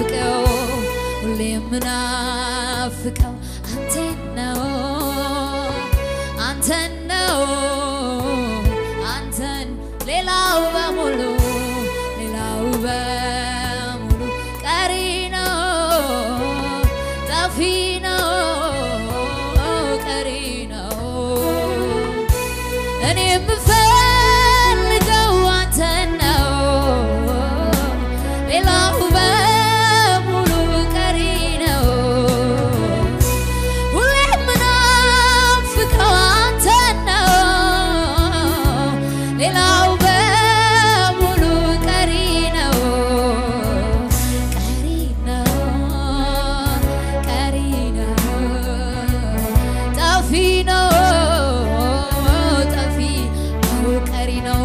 ሁሌ የምናፍቀው አንተን ነው አንተን ነው አንተን ሌላው በሙሉ ቀሪ ነው ጠፊ ነው ቀሪ ነው እኔ የምፈልገው አንተን ነው ሌላው በሙሉ ቀሪ ነው ሁሌ የምናፍቀው አንተን ነው ሌላው በሙሉ ቀሪ ነው ቀሪ ነው ጠፊ ነው ቀሪ ነው